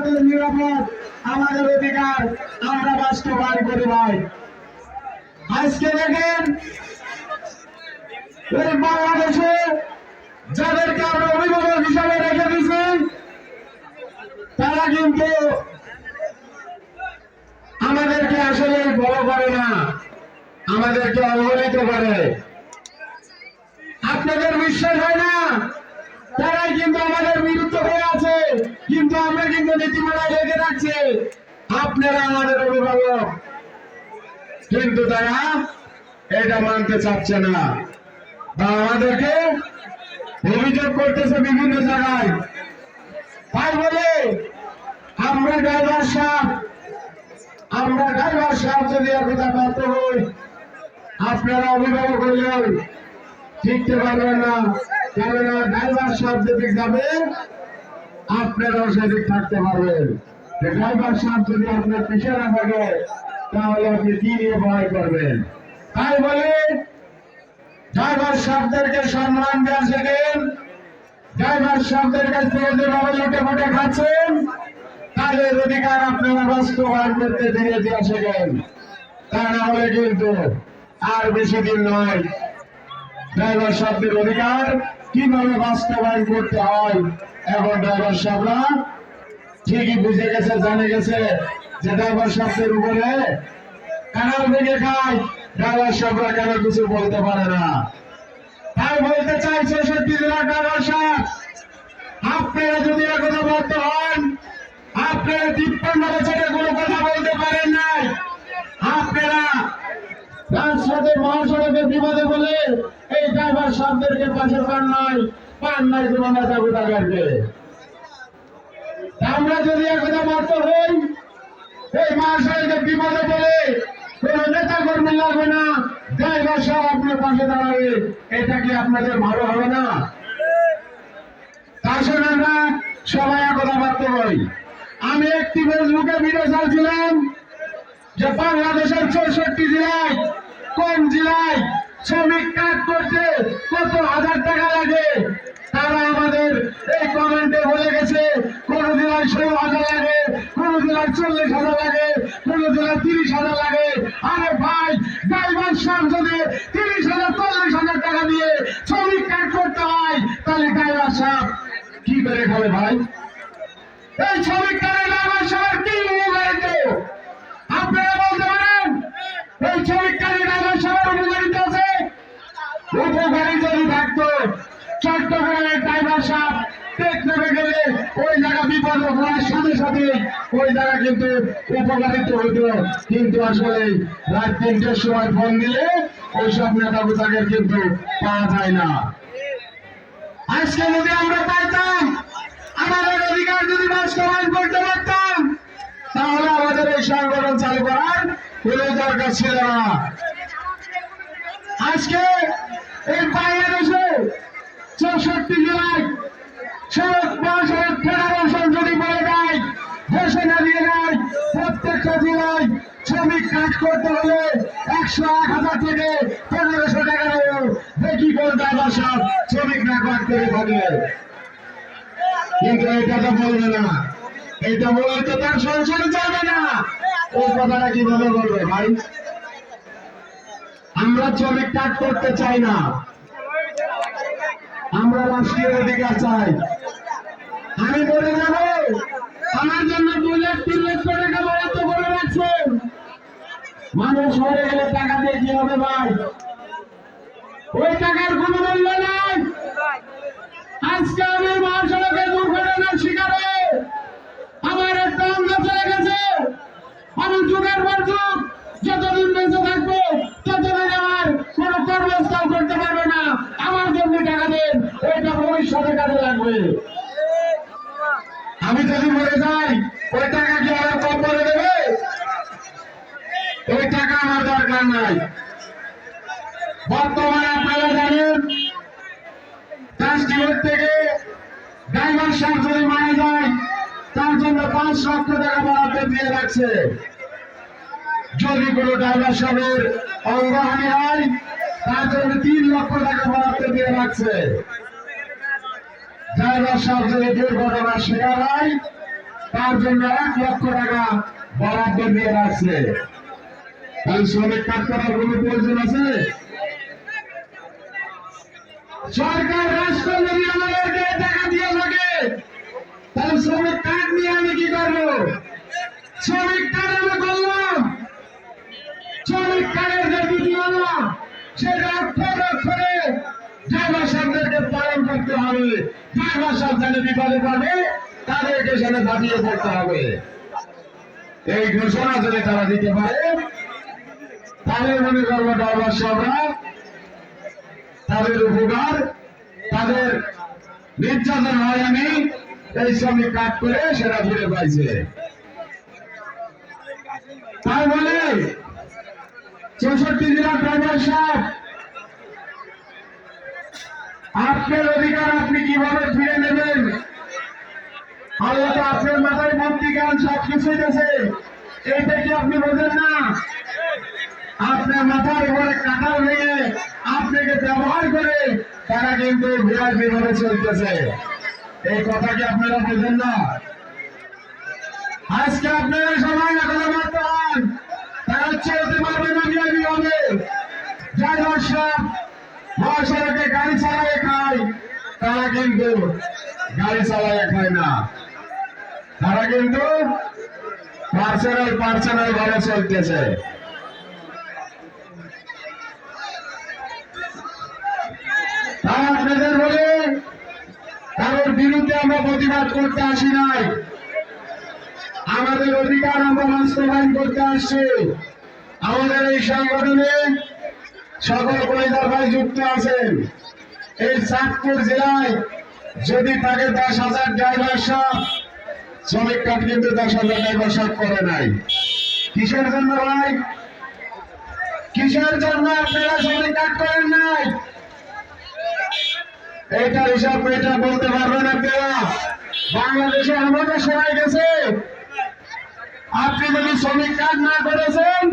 আমাদের নিরাপদ, আমাদের অধিকার আমরা বাস্তবায়ন করি ভাই। আজকে দেখেন এই বাংলাদেশে যাদেরকে আমরা অভিভাবক হিসাবে রেখে দিয়েছি তারা কিন্তু আমাদেরকে আসলে বড় করে না, আমাদেরকে অবহেলিত করে। আপনাদের বিশ্বাস হয় না? তারাই কিন্তু আমাদের বিরুদ্ধে হয়ে আছে, কিন্তু আমরা কিন্তু নীতিমালায় রেখে রাখছি আপনারা আমাদের অভিভাবক, কিন্তু তারা এটা মানতে চাচ্ছে না বা আমাদেরকে অভিযোগ করতেছে বিভিন্ন জায়গায়। তাই বলে আমরা ড্রাইভার সাহেব যদি একথা ব্যর্থ হই, আপনারা অভিভাবক হইলেও ঠিকতে পারবেন না, কেননা ড্রাইভার সাহেব যেদিক যাবে আপনারাও সেদিক থাকতে পারবেন। ড্রাইভার সাহেব যদি আপনার পিছিয়ে না থাকে তাহলে আপনি কি নিয়ে ভয় করবেন? তাই বলে ড্রাইভার সাহেবদেরকে সম্মান দেওয়া শেখেন। ড্রাইভার সাহেবদের কাছ থেকে যেভাবে লুটে ফুটে খাচ্ছেন তাদের অধিকার আপনারা বাস্তবায়ন করতে ধীরে ধীরে শেখেন। তা না হলে কিন্তু আর বেশি দিন নয়, ড্রাইভার সাহেবদের অধিকার কিভাবে বাস্তবায়ন করতে হয় এখন ড্রাইভার সাহেবরা ঠিকই বুঝে গেছে, জানে গেছে যে ড্রাইভার সাহেবদের উপরে কানাল ভেঙে খায়, ড্রাইভার সাহেবরা কেন কিছু বলতে পারে না। তাই বলতে চাই ৬৬ জেলার ড্রাইভার সাহেব, আপনারা যদি এখনো বদ্ধ হন, আপনারা ৫৩ বছরে কোনো কথা বলতে পারেন নাই, আপনারা রাজপথের মহাসড়কে বিপদে বলে এই ড্রাইভার সাহেবদেরকে পাশে পান নাই তোমার নেতা গোটাকারকে। আমরা যদি একথা বদ্ধ হই, এই মহাসড়কে বিপদে বলে কোন নেতা কর্মী লাগবে না, ড্রাইভার সাহেব আপনার পাশে দাঁড়াবে, এটা কি আপনাদের ভালো হবে না? তার সঙ্গে আমরা সবাই একথা বদ্ধ হই। আমি একটি ফেসবুকে ভিডিও চাইছিলাম যে বাংলাদেশের ৬৪ জেলায় কোন জেলায় শ্রমিক কাজ করতে কত হাজার টাকা লাগে, তারা আমাদের এই কমেন্টে বলে গেছে কোন জেলায় ১৬,০০০ লাগে, কোন জেলায় ৪০,০০০ লাগে, কোন জেলায় ৩০,০০০ লাগে। আরে ভাই, ড্রাইভার সাহেব যদি ৩০,০০০ ৪০,০০০ টাকা দিয়ে শ্রমিক কাজ করতে হয় তাহলে ড্রাইভার সাহেব কি করে খাবে ভাই? এই শ্রমিক কাজে ড্রাইভার সাহেব কি উপকারিত আপনারা বলতে পারেন? এই শ্রমিক কাজে ড্রাইভার সাহেবের উপকারিত আছে? উপকারী যদি থাকতো চট্টগ্রামের ড্রাইভার সাহেব টেকনাফে গেলে ওই জায়গা বিপদ হওয়ার সাথে সাথে ওই জায়গা কিন্তু উপকারিত হতো, কিন্তু আসলে রাত ৩টের সময় ফোন দিলে ওইসব নেতা গোতাদের কিন্তু পাওয়া যায় না। আজকে যদি আমরা পাইতাম, আমাদের অধিকার যদি বাস্তবায়ন করতে পারতাম, তাহলে আমাদের এই সংগঠন চালু করার কোন দরকার ছিল না। আজকে এই বাংলাদেশে ৬৪ জেলায় সড়ক মহাসড়ক ফেডারেশন যদি বলে দেয়, ঘোষণা দিয়ে দেয় প্রত্যেকটা জেলায় শ্রমিক কাজ করতে হলে ১০০-১,০০০ থেকে ১৫০০ টাকা দেবো, দেখি কোন ড্রাইভার সাহেব শ্রমিক না করতে থাকে। কিন্তু এটা তো বলবে না, এটা বললে তো তার সংসারে চলবে না। ওই কথাটা কিভাবে বলবে ভাই? আমরা শ্রমিক কাজ করতে চাই না, আমরা রাষ্ট্রীয় অধিকার চাই। আমি বলে যাব, আমার জন্য ২ লাখ ৩ লক্ষ টাকা বরাদ্দ করে রাখছেন, মানুষ মরে গেলে টাকা দিয়ে কি হবে ভাই? ওই টাকার কোনো মূল্য নাই। আজকে আমি মহাসড়কে দুর্ঘটনার শিকার হয়ে আমার একটা অঙ্গ চলে গেছে। আমি যুগের পর যুগ যতদিন বেঁচে থাকবো ততদিন আমার কোন কর্মস্থল করতে পারবে না। আমার জন্য টাকা দেন, ওইটা ভবিষ্যতে কাজে লাগবে। আমি যদি মরে যাই ওই টাকা কি আমার কম করে দেবে? ওই টাকা আমার দরকার নাই। বর্তমানে আপনারা জানেন ট্রাস্টিবোর্ড থেকে ড্রাইভার সাহেব যদি মারা যায় তার জন্য ৫ লক্ষ টাকা বরাদ্দ দিয়ে রাখছে। যদি কোনো ড্রাইভার সাহেবের অঙ্গহানি হয় তার জন্য ৩ লক্ষ টাকা বরাদ্দ দিয়ে রাখছে। ড্রাইভার সাহেব যদি দুর্ঘটনার শিকার হয় তার জন্য 1 লক্ষ টাকা বরাদ্দ দিয়ে রাখছে। তাহলে শ্রমিক কার্ড করার কোন প্রয়োজন আছে? সরকার রাষ্ট্র যদি আমাদেরকে টাকা দিয়ে থাকে, তাহলে শ্রমিক কার্ড নিয়ে আমি কি করবো? শ্রমিক কার্ড আমি করলাম, শ্রমিক কার্ডের যে নীতিমালা সেটা অক্ষরে অক্ষরে ড্রাইভার সাহেবদেরকে পালন করতে হবে। ড্রাইভার সাহেব যেন বিপদে পড়ে তাদেরকে সেটা ঝাঁপিয়ে পড়তে হবে। এই ঘোষণা যদি তারা দিতে পারে, তাহলে মনে করবো ড্রাইভার সাহেবরা তাদের উপকার, তাদের নির্যাতন হয়নি, এই শ্রমিক কাজ করে সেটা ফিরে পাইছে। তাই বলে 64 জেলার ড্রাইভার সাহেব, আপনার অধিকার আপনি কিভাবে ফিরে নেবেন? আল্লাহ তো আপনার মাথায় বুদ্ধি জ্ঞান সবকিছুই দিয়েছে, এইটা কি আপনি বোঝেন না? আপনার মাথার উপরে কাঁঠাল ভেঙে আপনাকে ব্যবহার করে তারা কিন্তু ভিআইপি ভাবে চলতেছে। এই কথা কি আপনারা বোঝেন না? আজকে আপনারা সবাই এখনো মারতে হন, তারা চলতে পারবে না ভিআইপি ভাবে। ড্রাইভার সাহেব মহাসড়কে গাড়ি চালায় খায়, তারা কিন্তু গাড়ি চালায় খায় না, তারা কিন্তু পার্সোনাল ভাবে চলতেছে। তাই আপনাদের বলে কারোর বিরুদ্ধে আমরা প্রতিবাদ করতে আসি নাই, আমাদের অধিকার আমরা বাস্তবায়ন করতে আসছি। আমাদের এই সংগঠনে সকল পরিবার ভাই যুক্ত আছেন। এই চাঁদপুর জেলায় যদি থাকে 10,000 ড্রাইভার সাহেব, শ্রমিক কার্ড কিন্তু 10,000 ড্রাইভার সাহেব করে নাই। কিসের জন্য ভাই? কিসের জন্য আপনারা শ্রমিক কার্ড করেন নাই? এইটার হিসাব এটা বলতে পারবেন আপনারা? বাংলাদেশে আমাদের সময় গেছে, আপনি যদি শ্রমিক কার্ড না করেছেন